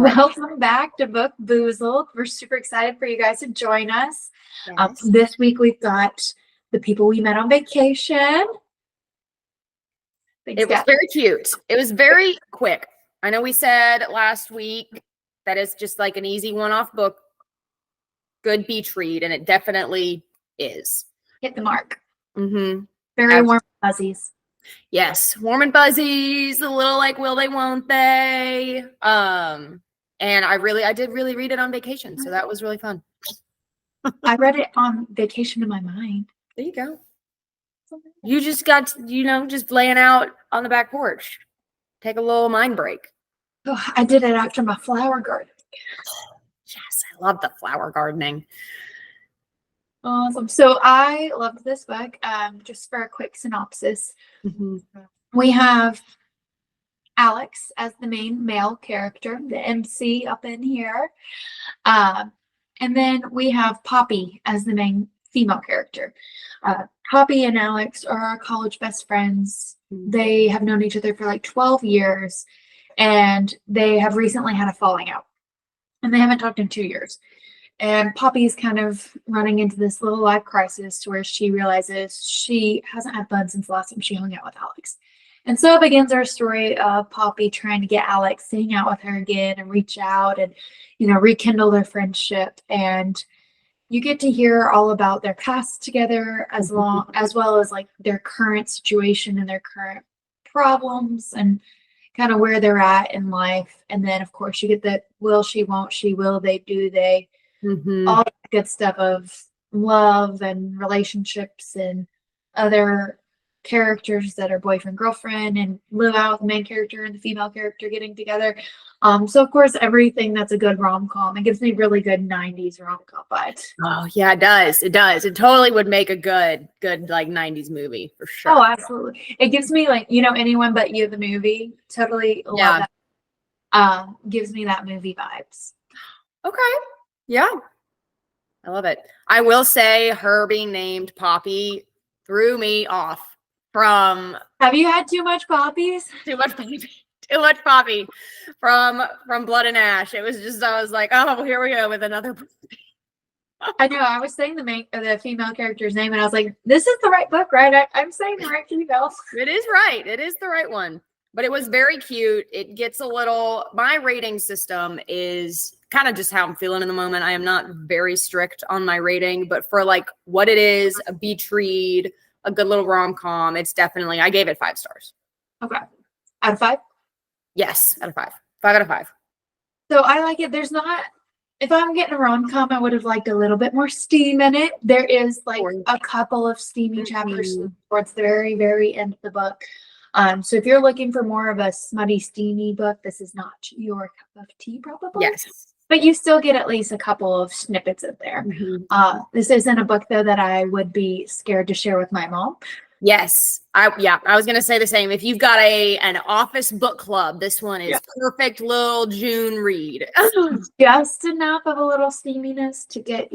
Welcome back to Book Boozled. We're super excited for you guys to join us. Yes. This week we've got the people we met on vacation. It was very cute. It was very quick. I know we said last week that it's just like an easy one-off book, good beach read, and it definitely is. Hit the mark. Mm-hmm. Very warm fuzzies. Yes, warm and fuzzies, a little like will they, won't they? And I did really read it on vacation, so that was really fun. I read it on vacation in my mind. There you go. You just got, just laying out on the back porch. Take a little mind break. Oh, I did it after my flower garden. Yes, I love the flower gardening. Awesome. So I loved this book. Just for a quick synopsis, we have Alex as the main male character, the MC up in here. And then we have Poppy as the main female character. Poppy and Alex are college best friends. They have known each other for like 12 years, and they have recently had a falling out. And they haven't talked in 2 years. And Poppy is kind of running into this little life crisis to where she realizes she hasn't had fun since the last time she hung out with Alex. And so it begins our story of Poppy trying to get Alex to hang out with her again and reach out and, rekindle their friendship. And you get to hear all about their past together as well as like their current situation and their current problems and kind of where they're at in life. And then, of course, you get the will she, won't she, will they, do they, all that good stuff of love and relationships and other characters that are boyfriend, girlfriend, and live out the main character and the female character getting together. So of course, everything that's a good rom-com. It gives me really good 90s rom-com vibes. Oh yeah, it does. It does. It totally would make a good like 90s movie for sure. Oh, absolutely. It gives me like, Anyone But You, the movie. Totally love that. Gives me that movie vibes. Okay. Yeah. I love it. I will say her being named Poppy threw me off from. Have you had too much poppies? Too much poppy from Blood and Ash. It was just, I was like, oh, here we go with another. I know. I was saying the female character's name, and I was like, this is the right book, right? I'm saying the right female. It is right. It is the right one. But it was very cute. It gets a little, my rating system is kind of just how I'm feeling in the moment. I am not very strict on my rating, but for like what it is, a beach read, a good little rom-com, it's definitely, I gave it 5 stars. Okay. Out of 5? Yes, out of 5. 5 out of 5. So I like it. There's not, if I'm getting a rom-com, I would have liked a little bit more steam in it. There is like a couple of steamy chapters towards the very, very end of the book. So if you're looking for more of a smutty, steamy book, this is not your cup of tea, probably. Yes. But you still get at least a couple of snippets in there. This isn't a book, though, that I would be scared to share with my mom. Yes. I was going to say the same. If you've got an office book club, this one is perfect little June read. Just enough of a little steaminess to get,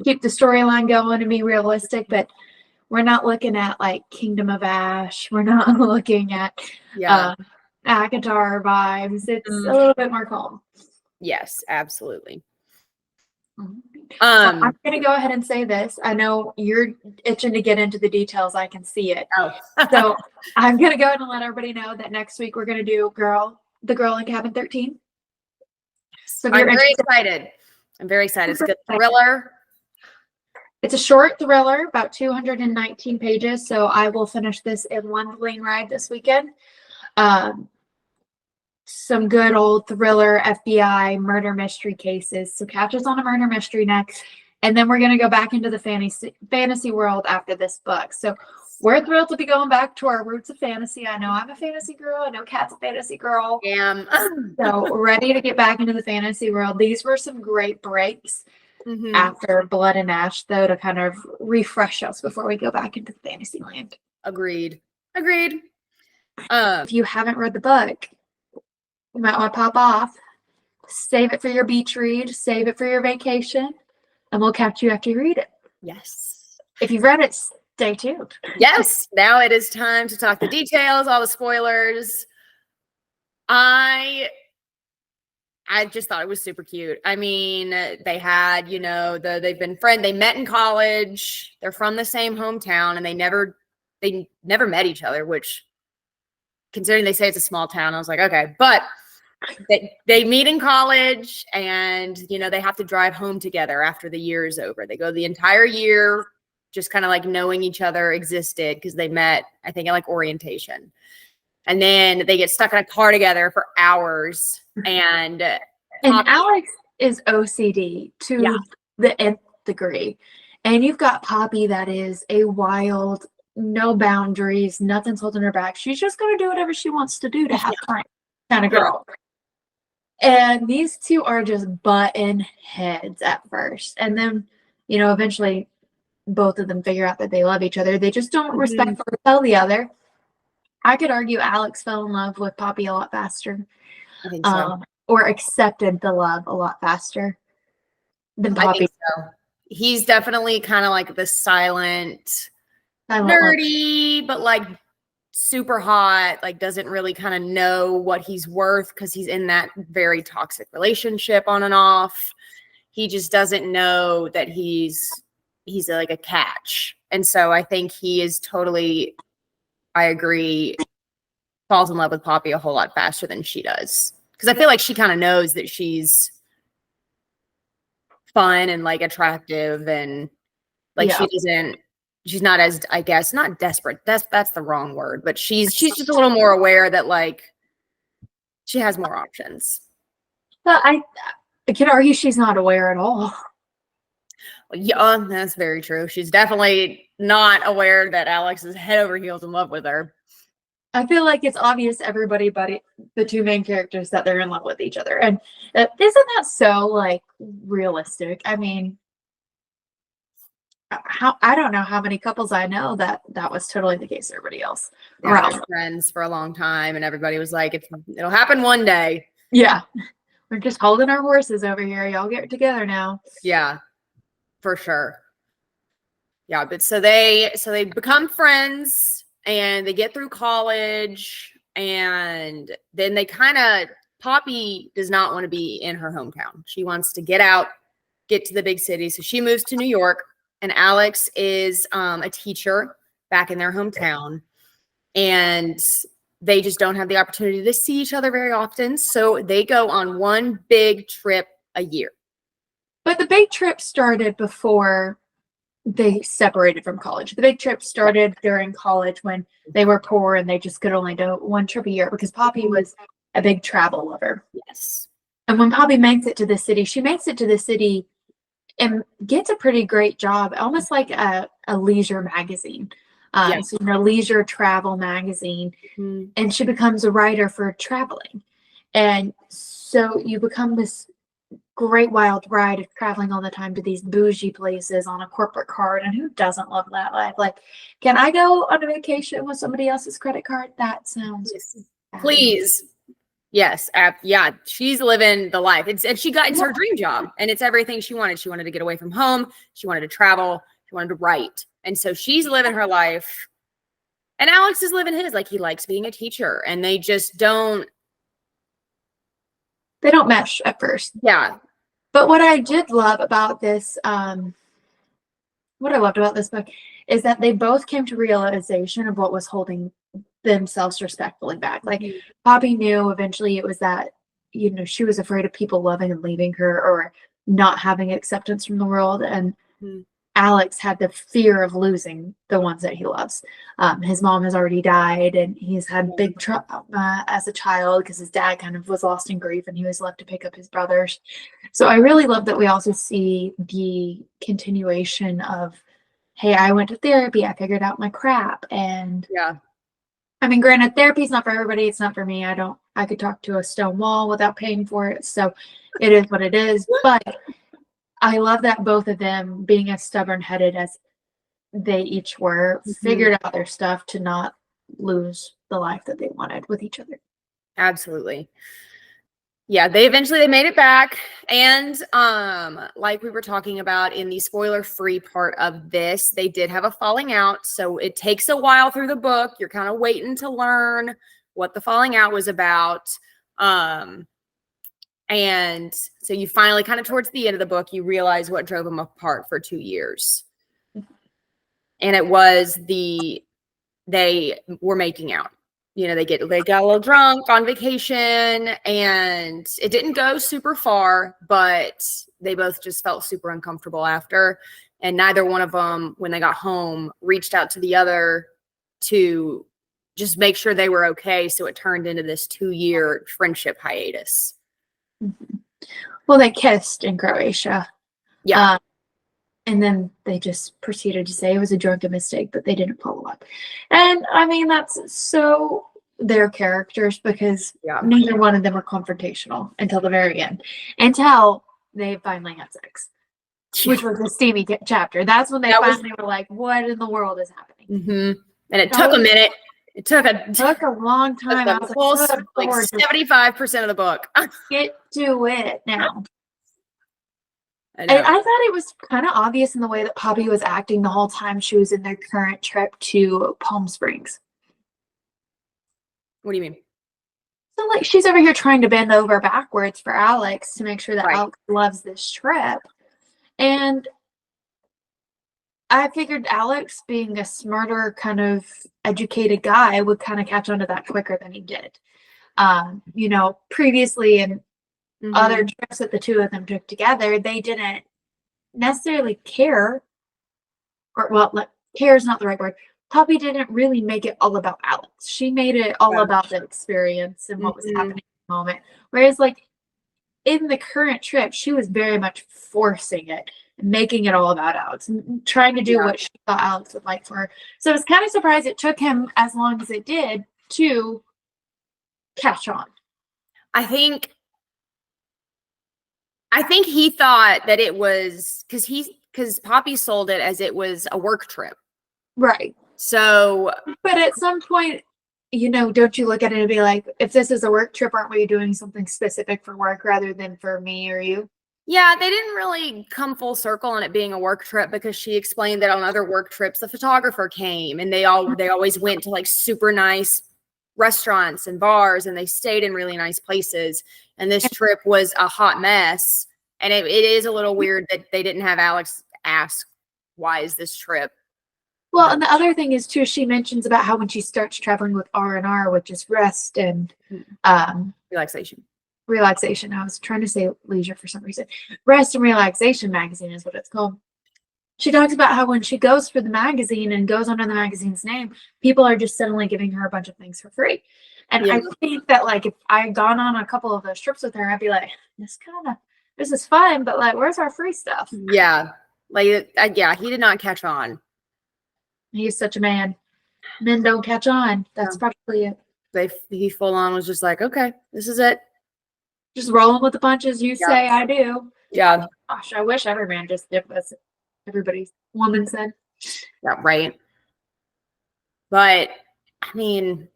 keep the storyline going and be realistic. But we're not looking at like Kingdom of Ash. We're not looking at Akatar vibes. It's a little bit more calm. Yes, absolutely. I'm going to go ahead and say this. I know you're itching to get into the details. I can see it. So I'm going to go ahead and let everybody know that next week we're going to do The Girl in Cabin 13. So I'm very excited. It's a good thriller. It's a short thriller, about 219 pages. So I will finish this in one plane ride this weekend. Some good old thriller FBI murder mystery cases. So catch us on a murder mystery next. And then we're going to go back into the fantasy world after this book. So we're thrilled to be going back to our roots of fantasy. I know I'm a fantasy girl. I know Kat's a fantasy girl. So we're ready to get back into the fantasy world. These were some great breaks after Blood and Ash, though, to kind of refresh us before we go back into fantasy land. Agreed. If you haven't read the book, you might want to pop off, save it for your beach read, save it for your vacation, and we'll catch you after you read it. Yes. If you've read it, stay tuned. Yes. Now it is time to talk the details, all the spoilers. I I just thought it was super cute. I mean, they had, you know, they've been friends. They met in college. They're from the same hometown, and they never met each other. Which, considering they say it's a small town, I was like, okay. But they meet in college, and you know, they have to drive home together after the year is over. They go the entire year just kind of like knowing each other existed because they met, I think, at like orientation. And then they get stuck in a car together for hours. And Alex is OCD to the nth degree. And you've got Poppy that is a wild, no boundaries, nothing's holding her back. She's just going to do whatever she wants to do to have fun kind of girl. And these two are just button heads at first. And then, you know, eventually both of them figure out that they love each other. They just don't respect or tell the other. I could argue Alex fell in love with Poppy a lot faster. I think so. Or accepted the love a lot faster than Poppy. I think so. He's definitely kind of like the silent nerdy, but like super hot, like doesn't really kind of know what he's worth because he's in that very toxic relationship on and off. He just doesn't know that he's like a catch. And so I think he is totally, I agree, falls in love with Poppy a whole lot faster than she does. Because I feel like she kind of knows that she's fun and like attractive and like she's not as, I guess, not desperate. That's the wrong word, but she's just a little more aware that like she has more options. But I can argue she's not aware at all. Yeah, that's very true. She's definitely not aware that Alex is head over heels in love with her. I feel like it's obvious to everybody but the two main characters that they're in love with each other. And isn't that so like realistic? I mean, I don't know how many couples I know that was totally the case. Everybody else around friends for a long time, and everybody was like, it'll happen one day. Yeah, we're just holding our horses over here. Y'all get together now. Yeah, for sure. Yeah, but so they become friends and they get through college, and then they kind of, Poppy does not want to be in her hometown. She wants to get out, get to the big city. So she moves to New York, and Alex is a teacher back in their hometown, and they just don't have the opportunity to see each other very often. So they go on one big trip a year. But the big trip started before they separated from college. The big trip started during college when they were poor and they just could only do one trip a year because Poppy was a big travel lover. Yes. And when Poppy makes it to the city, she makes it to the city and gets a pretty great job, almost like a leisure magazine. So, you know, leisure travel magazine. Mm-hmm. And she becomes a writer for traveling. And so you become this great wild ride of traveling all the time to these bougie places on a corporate card. And who doesn't love that life? Like, can I go on a vacation with somebody else's credit card? That sounds please. Yes. Yeah. She's living the life. It's her dream job, and it's everything she wanted. She wanted to get away from home. She wanted to travel. She wanted to write. And so she's living her life, and Alex is living his. Like, he likes being a teacher, and they just don't mesh at first. Yeah. But what I did love about this, what I loved about this book is that they both came to realization of what was holding themselves respectfully back. Like, Poppy knew eventually it was that, you know, she was afraid of people loving and leaving her or not having acceptance from the world. And Alex had the fear of losing the ones that he loves. His mom has already died, and he's had big trauma as a child because his dad kind of was lost in grief and he was left to pick up his brothers. So I really love that we also see the continuation of, hey, I went to therapy, I figured out my crap. And I mean, granted, therapy is not for everybody. It's not for me. I could talk to a stone wall without paying for it. So it is what it is. But I love that both of them, being as stubborn-headed as they each were, figured out their stuff to not lose the life that they wanted with each other. Absolutely. Yeah, they made it back. And like we were talking about in the spoiler-free part of this, they did have a falling out. So it takes a while through the book. You're kind of waiting to learn what the falling out was about. And so you finally, kind of towards the end of the book, you realize what drove them apart for 2 years. And it was they were making out. You know, they got a little drunk on vacation, and it didn't go super far, but they both just felt super uncomfortable after. And neither one of them, when they got home, reached out to the other to just make sure they were okay. So it turned into this 2-year friendship hiatus. Mhm. Well, they kissed in Croatia. Yeah. And then they just proceeded to say it was a drunken mistake, but they didn't follow up. And I mean, that's so their characters, because Yeah. neither one of them were confrontational until the very end, until they finally had sex, which was a steamy chapter. That's when they finally were like, what in the world is happening? Mm-hmm. And it took a minute. It took a long time. I was like 75% of the book. Get to it now. I I thought it was kind of obvious in the way that Poppy was acting the whole time she was in their current trip to Palm Springs. What do you mean? So, like, she's over here trying to bend over backwards for Alex to make sure that Alex loves this trip. And I figured Alex, being a smarter, kind of educated guy, would kind of catch on to that quicker than he did. You know, previously in other trips that the two of them took together, they didn't necessarily care. Or, well, care is not the right word. Poppy didn't really make it all about Alex. She made it all about the experience and what was happening in the moment. Whereas, like, in the current trip, she was very much forcing it and making it all about Alex and trying to do what she thought Alex would like for her. So I was kind of surprised it took him as long as it did to catch on. I think he thought that it was because Poppy sold it as it was a work trip. Right. So, but at some point, you know, don't you look at it and be like, if this is a work trip, aren't we doing something specific for work rather than for me or you? Yeah, they didn't really come full circle on it being a work trip, because she explained that on other work trips, the photographer came and they always went to like super nice restaurants and bars, and they stayed in really nice places. And this trip was a hot mess. And it is a little weird that they didn't have Alex ask, why is this trip? Well, and the other thing is too, she mentions about how when she starts traveling with R&R, which is rest and relaxation. I was trying to say leisure for some reason. Rest and Relaxation magazine is what it's called. She talks about how when she goes for the magazine and goes under the magazine's name, people are just suddenly giving her a bunch of things for free. And I think that, like, if I had gone on a couple of those trips with her, I'd be like, this is fun, but like, where's our free stuff? Yeah. Like, he did not catch on. He's such a man. Men don't catch on. That's probably it. He full on was just like, okay, this is it. Just rolling with the punches. You say I do. Yeah. Gosh, I wish every man just did what everybody's woman said. Yeah, right. But I mean,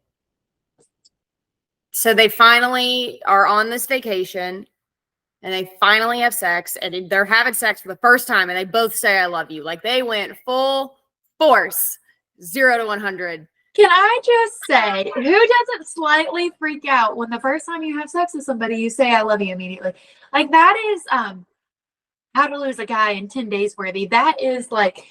so they finally are on this vacation and they finally have sex, and they're having sex for the first time, and they both say I love you. Like, they went full force, 0 to 100. Can I just say, who doesn't slightly freak out when the first time you have sex with somebody, you say I love you immediately? Like, that is How to Lose a Guy in 10 Days worthy. That is like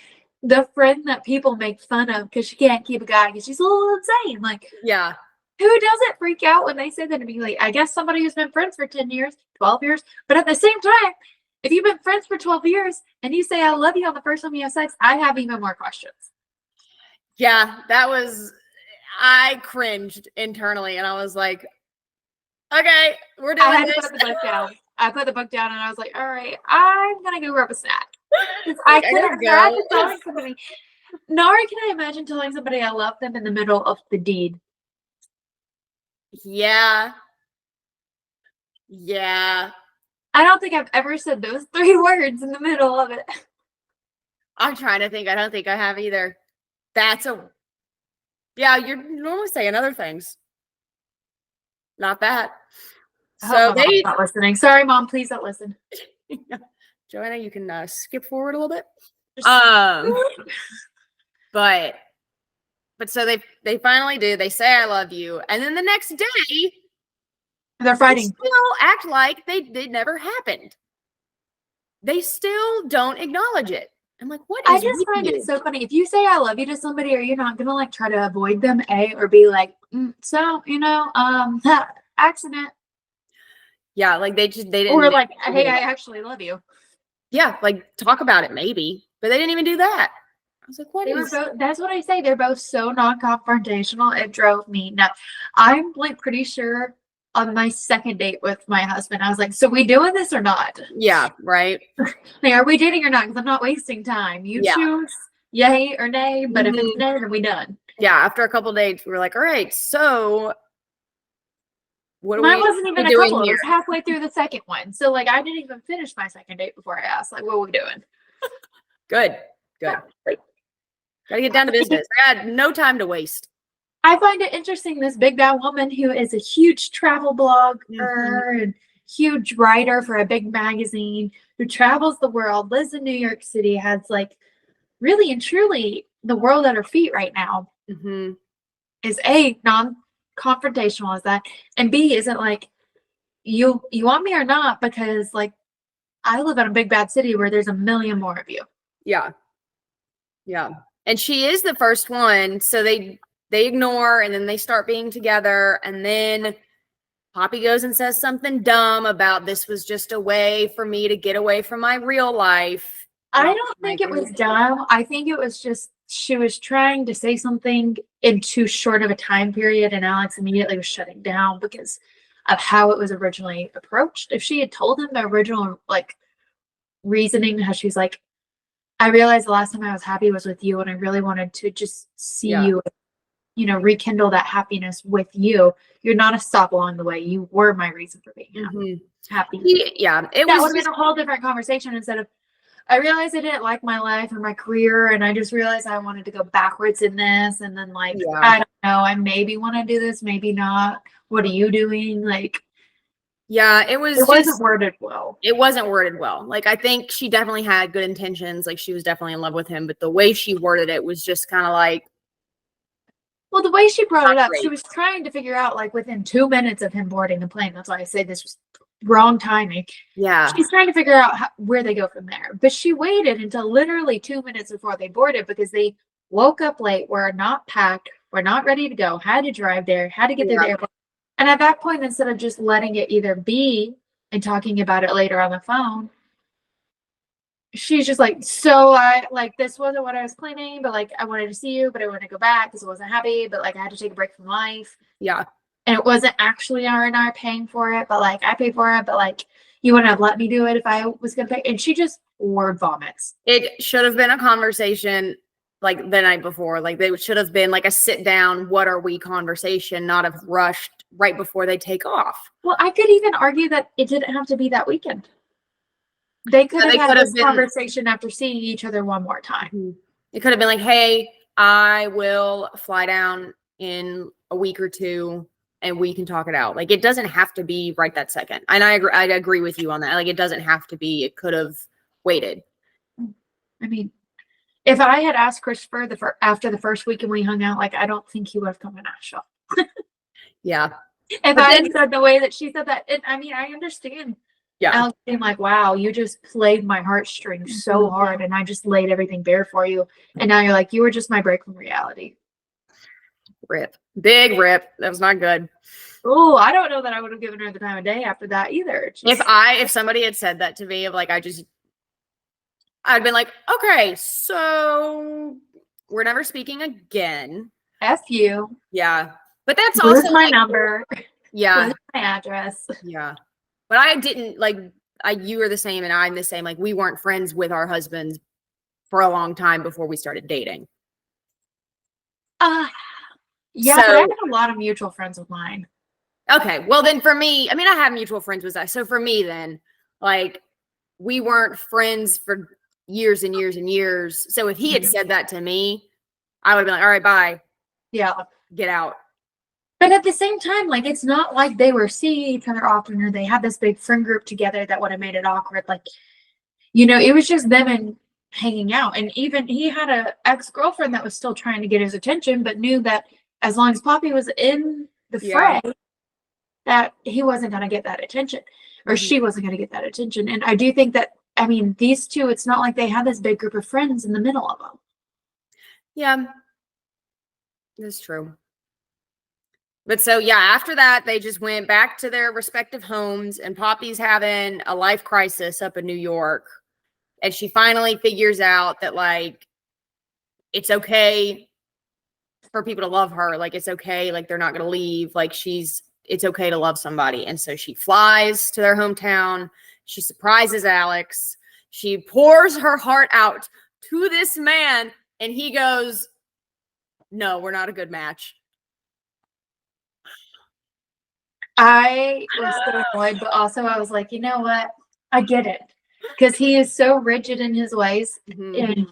the friend that people make fun of because she can't keep a guy because she's a little insane. Like, yeah. Who doesn't freak out when they say that immediately? I guess somebody who's been friends for 10 years, 12 years. But at the same time, if you've been friends for 12 years and you say I love you on the first time you have sex, I have even more questions. Yeah, I cringed internally and I was like, okay, we're doing I had to put the book down. I put the book down and I was like, all right, I'm going to go grab a snack. I couldn't imagine telling somebody. Nor can I imagine telling somebody I love them in the middle of the deed. Yeah. Yeah. I don't think I've ever said those 3 words in the middle of it. I'm trying to think. I don't think I have either. You're normally saying other things. Not that. So they not listening. Sorry, Mom. Please don't listen. Joanna, you can skip forward a little bit. But so they finally do. They say I love you, and then the next day, They're They fighting. still act like they never happened. They still don't acknowledge it. I'm like, what I is just with find you? it so funny. If you say I love you to somebody, are you not gonna like try to avoid them, or be like, so accident, Yeah, like they didn't. or like, they hey, didn't- I actually love you. yeah, like talk about it maybe, but they didn't even do that. I was like, what They were is? both. That's what I say. They're both so non-confrontational. It drove me nuts. I'm like pretty sure on my second date with my husband, I was like, "So we doing this or not? Yeah, right. Like, are we dating or not? Because I'm not wasting time. You Yeah. choose, yay or nay. But if it's Mhm. nay, then we done." Yeah, after a couple dates, we were like, all right, so what are Mine we wasn't even a doing couple. It here? was halfway through the second one. So like, I didn't even finish my second date before I asked, like, "What are we doing?" Good. Gotta get down to business. I had no time to waste. I find it interesting, this big bad woman who is a huge travel blogger Mhm. and huge writer for a big magazine, who travels the world, lives in New York City, has like really and truly the world at her feet right now, Hmm. is A, non-confrontational as that, and B, isn't like, you want me or not, because like I live in a big bad city where there's a million more of you. Yeah. Yeah. And she is the first one. So they ignore and then they start being together. And then Poppy goes and says something dumb about this was just a way for me to get away from my real life. I And don't like, think it was dumb. I think it was just she was trying to say something in too short of a time period, and Alex immediately was shutting down because of how it was originally approached. If she had told him the original like reasoning, how she's like, I realized the last time I was happy was with you, and I really wanted to just see Yeah. you, rekindle that happiness with you. You're not a stop along the way. You were my reason for being Mhm. happy. Yeah. It That was would have been a whole different conversation instead of, I realized I didn't like my life or my career, and I just realized I wanted to go backwards in this. And then, like, Yeah. I don't know, I maybe want to do this, maybe not. What are you doing? Like, Yeah, it was it wasn't just worded well. it wasn't worded well. Like I think she definitely had good intentions. Like she was definitely in love with him, but the way she worded it was just kind of like Well, the way she brought not it up, she great. was trying to figure out, like, within 2 minutes of him boarding the plane. That's why I say this was wrong timing. Yeah. She's trying to figure out where they go from there. But she waited until literally 2 minutes before they boarded because they woke up late, were not packed, were not ready to go, had to drive there, had to get to the Yeah. airport. And at that point, instead of just letting it either be and talking about it later on the phone, she's just like, so I like, this wasn't what I was planning, but like I wanted to see you, but I wanted to go back because I wasn't happy, but like I had to take a break from life. Yeah. And it wasn't actually R&R paying for it, but like I paid for it, but like you wouldn't have let me do it if I was gonna pay. And she just word vomits. It should have been a conversation like the night before. Like they should have been like a sit down, what are we conversation, not have rushed right before they take off. Well, I could even argue that it didn't have to be that weekend. They could have they had could have this been- conversation after seeing each other one more time. It could have been like, hey, I will fly down in a week or two and we can talk it out. Like it doesn't have to be right that second. And I agree with you on that. Like it doesn't have to be. It could have waited. I mean, if I had asked Christopher after the first weekend we hung out, like I don't think he would have come to Nashville. Yeah. If But I then- had said the way that she said that, I mean, I understand. Yeah. Alex being like, wow, you just played my heartstrings so Mhm. hard, and I just laid everything bare for you. And now you're like, you were just my break from reality. Rip. Big rip. That was not good. Oh, I don't know that I would have given her the time of day after that either. It's just, If somebody had said that to me of like I'd been like, okay, so we're never speaking again. F you. Yeah. But that's Where's also my like, number? yeah. Where's my address? Yeah. But I didn't like you were the same and I'm the same. Like we weren't friends with our husbands for a long time before we started dating. Yeah, but I So- have a lot of mutual friends of mine. Okay. Well then for me, I mean I have mutual friends with that. So for me then, like we weren't friends for years and years and years. So if he had said that to me, I would have been like, all right, bye. Yeah. Get out. But at the same time, like, it's not like they were seeing each other often or they had this big friend group together that would have made it awkward. Like, it was just them and hanging out. And even he had a ex-girlfriend that was still trying to get his attention, but knew that as long as Poppy was in the Yeah. fray, that he wasn't going to get that attention, or Mhm. she wasn't going to get that attention. And I do think that, I mean, these two, it's not like they had this big group of friends in the middle of them. Yeah, that's true. But so yeah, after that, they just went back to their respective homes, and Poppy's having a life crisis up in New York. And she finally figures out that like it's okay for people to love her. Like it's okay, like they're not gonna leave. Like it's okay to love somebody. And so she flies to their hometown. She surprises Alex. She pours her heart out to this man, and he goes, "No, we're not a good match." I was so annoyed, but also I was like, you know what? I get it. Because he is so rigid in his ways. Mhm. And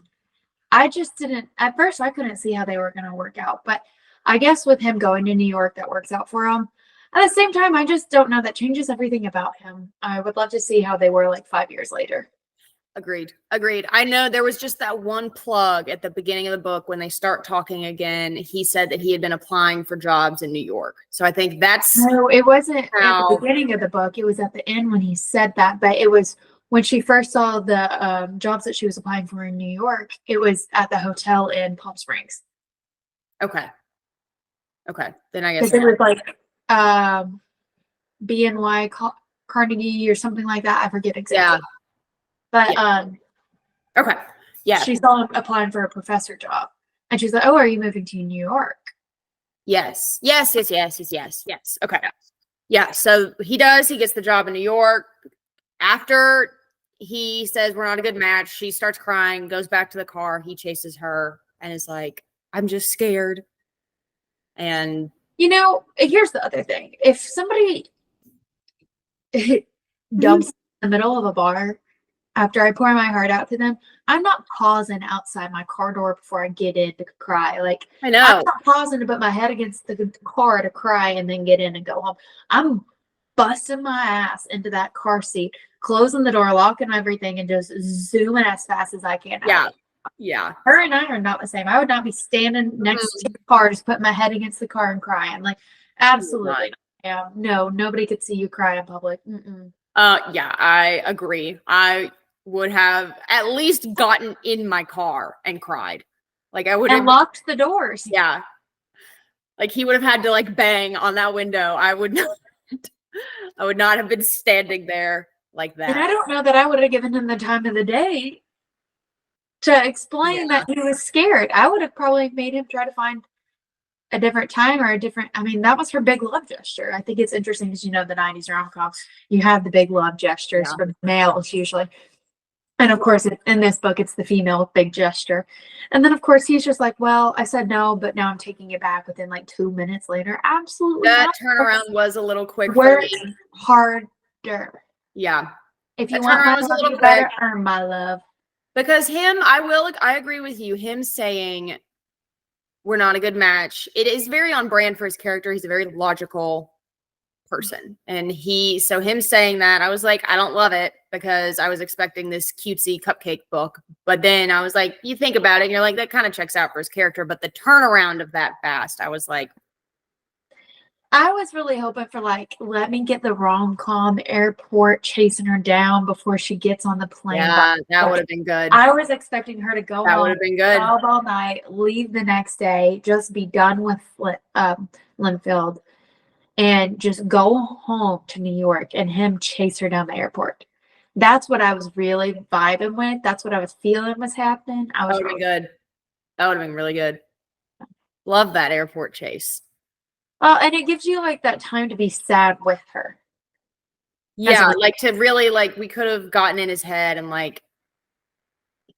I just didn't, at first, I couldn't see how they were going to work out. But I guess with him going to New York, that works out for him. At the same time, I just don't know. That changes everything about him. I would love to see how they were like 5 years later. Agreed. I know there was just that one plug at the beginning of the book when they start talking again. He said that he had been applying for jobs in New York. So I think that's No, it wasn't at how. the beginning of the book. It was at the end when he said that. But it was when she first saw the jobs that she was applying for in New York. It was at the hotel in Palm Springs. Okay. Then I guess Because it was like BNY Carnegie or something like that. I forget exactly. yeah. But Okay. Yeah. she saw him applying for a professor job. And she's like, oh, are you moving to New York? Yes. Okay. Yeah. So he does. He gets the job in New York. After he says we're not a good match, she starts crying, goes back to the car. He chases her and is like, I'm just scared. And You know, here's the other thing. If somebody dumps in the middle of a bar after I pour my heart out to them, I'm not pausing outside my car door before I get in to cry. Like, I know. I'm not pausing to put my head against the car to cry and then get in and go home. I'm busting my ass into that car seat, closing the door, locking everything, and just zooming as fast as I can. Yeah. Yeah. Her and I are not the same. I would not be standing next to the car, just putting my head against the car and crying. Like, absolutely. Yeah. No, nobody could see you cry in public. Mm-mm. Yeah, I agree. I would have at least gotten in my car and cried. Like I would have locked the doors. Yeah. Like he would have had to like bang on that window. I would not have been standing there like that. And I don't know that I would have given him the time of the day to explain that he was scared. I would have probably made him try to find a different time or I mean, that was her big love gesture. I think it's interesting because, the 90s rom-coms, you have the big love gestures for the males usually. And of course, in this book, it's the female big gesture. And then, of course, he's just like, well, I said no, but now I'm taking it back within like 2 minutes later. Absolutely. That turnaround was a little quick. Work harder. Yeah. If you want my love, you better earn my love. Because I agree with you. Him saying we're not a good match. It is very on brand for his character. He's a very logical person. And him saying that, I was like, I don't love it because I was expecting this cutesy cupcake book. But then I was like, you think about it and you're like, that kind of checks out for his character. But the turnaround of that fast, I was like, I was really hoping for like, let me get the rom-com airport chasing her down before she gets on the plane. Yeah, that would have been good. I was expecting her to go That would have been good. all night, leave the next day, just be done with Linfield, and just go home to New York and him chase her down the airport. That's what I was really vibing with. That's what I was feeling was happening. That would have been good. That would have been really good. Love that airport chase. Well, and it gives you like that time to be sad with her. Yeah, like to really like we could have gotten in his head and like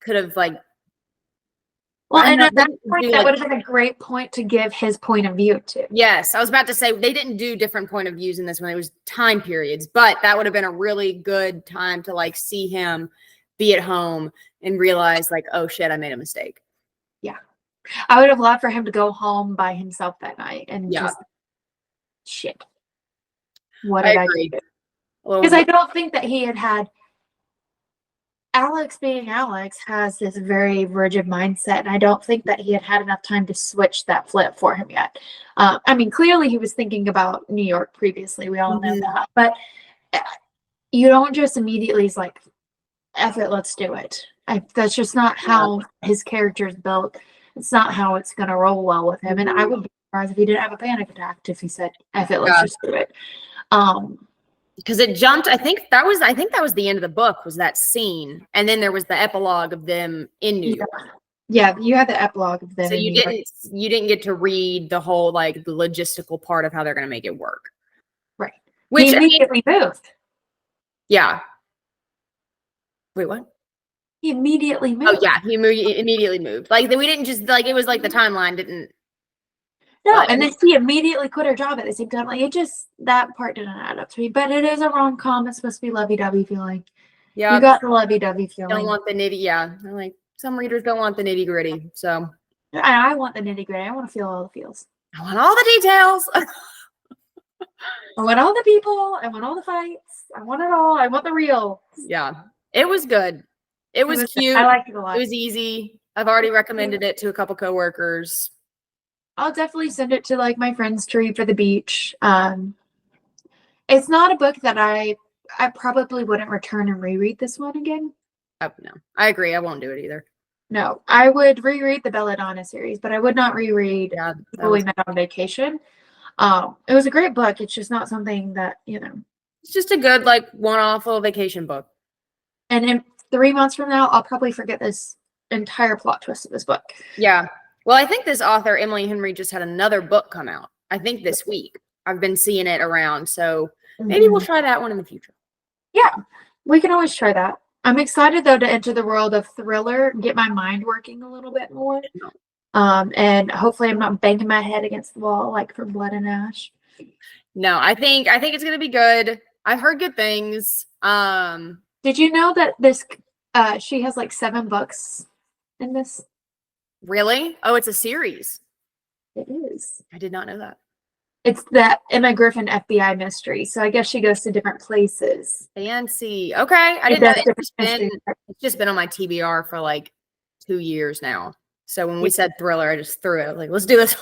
could have like. Well, and at that point, that would have been a great point to give his point of view to. Yes, I was about to say they didn't do different point of views in this one. It was time periods, but that would have been a really good time to like see him be at home and realize like, oh shit, I made a mistake. Yeah, I would have loved for him to go home by himself that night and just shit. What did I do? Because I don't think that he had Alex, being Alex, has this very rigid mindset, and I don't think that he had had enough time to switch that flip for him yet. I mean, clearly he was thinking about New York previously. We all know Mhm. that, but you don't just immediately is like, "F it, let's do it." That's just not how his character is built. It's not how it's going to roll well with him. And I would be surprised if he didn't have a panic attack if he said, "F it, let's Yeah. just do it." Um, Because it jumped. I think that was the end of the book, was that scene. And then there was the epilogue of them in New York. Yeah, you had the epilogue of them. So in you New York. didn't get to read the whole, like, the logistical part of how they're going to make it work. Right. Which, He I mean, immediately moved. yeah. Wait, what? He immediately moved. Oh yeah, he immediately moved. Like, we didn't just, like, it was like the timeline didn't. No, But- and then she immediately quit her job at the same time. Like, it just, that part didn't add up to me. But it is a rom-com. It's supposed to be lovey-dovey feeling. Yeah, You got the lovey-dovey feeling. don't want the nitty. Yeah, like, some readers don't want the nitty gritty. So I want the nitty-gritty. I want to feel all the feels. I want all the details. I want all the people. I want all the fights. I want it all. I want the real. Yeah, it was good. It was cute. I liked it a lot. It was easy. I've already recommended it to a couple coworkers. I'll definitely send it to like my friends to read for the beach. It's not a book that I probably wouldn't return and reread this one again. Oh, no, I agree. I won't do it either. No, I would reread the Belladonna series, but I would not reread Yeah, Before We Met on Vacation. It was a great book. It's just not something that, it's just a good, like, one-off little vacation book. and in 3 months from now, I'll probably forget this entire plot twist of this book. Yeah. Well, I think this author, Emily Henry, just had another book come out. I think this week. I've been seeing it around, so maybe we'll try that one in the future. Yeah, we can always try that. I'm excited though to enter the world of thriller, get my mind working a little bit more. And hopefully I'm not banging my head against the wall like from Blood and Ash. No, I think it's gonna be good. I've heard good things. Did you know that this she has like 7 books in this? Really? Oh, it's a series. It is. I did not know that. It's the Emma Griffin FBI mystery. So I guess she goes to different places. Fancy. Okay. I didn't know. It's just been on my TBR for like 2 years now. So when we said thriller, I just threw it. I was like, let's do this.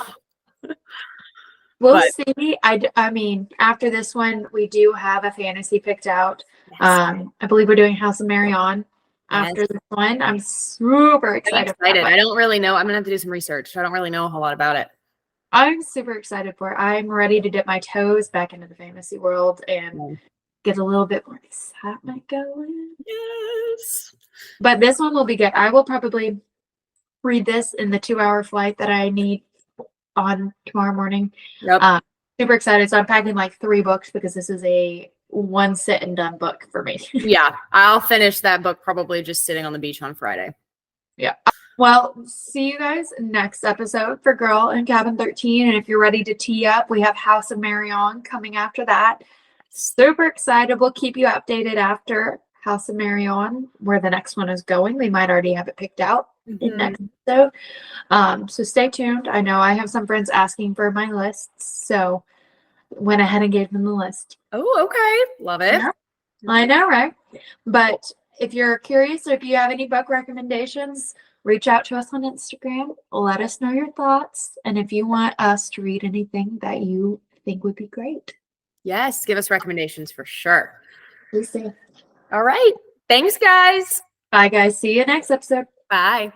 We'll see. I mean, after this one, we do have a fantasy picked out. Yes. I believe we're doing House of Marion after this one. I'm super excited. I don't really know. I'm gonna have to do some research. I don't really know a whole lot about it. I'm super excited for it. I'm ready to dip my toes back into the fantasy world and get a little bit more excitement going. Yes. But this one will be good. I will probably read this in the 2-hour flight that I need on tomorrow morning. Yep. Super excited. So I'm packing like 3 books because this is a one sit and done book for me. Yeah. I'll finish that book probably just sitting on the beach on Friday. Yeah. Well, see you guys next episode for Girl in Cabin 13. And if you're ready to tee up, we have House of Marion coming after that. Super excited. We'll keep you updated after House of Marion, where the next one is going. We might already have it picked out in next episode. So stay tuned. I know I have some friends asking for my lists, so went ahead and gave them the list. Oh, okay. Love it. Yeah. I know, right? But if you're curious or if you have any book recommendations, reach out to us on Instagram. Let us know your thoughts. And if you want us to read anything that you think would be great. Yes. Give us recommendations for sure. Please do. All right. Thanks, guys. Bye, guys. See you next episode. Bye.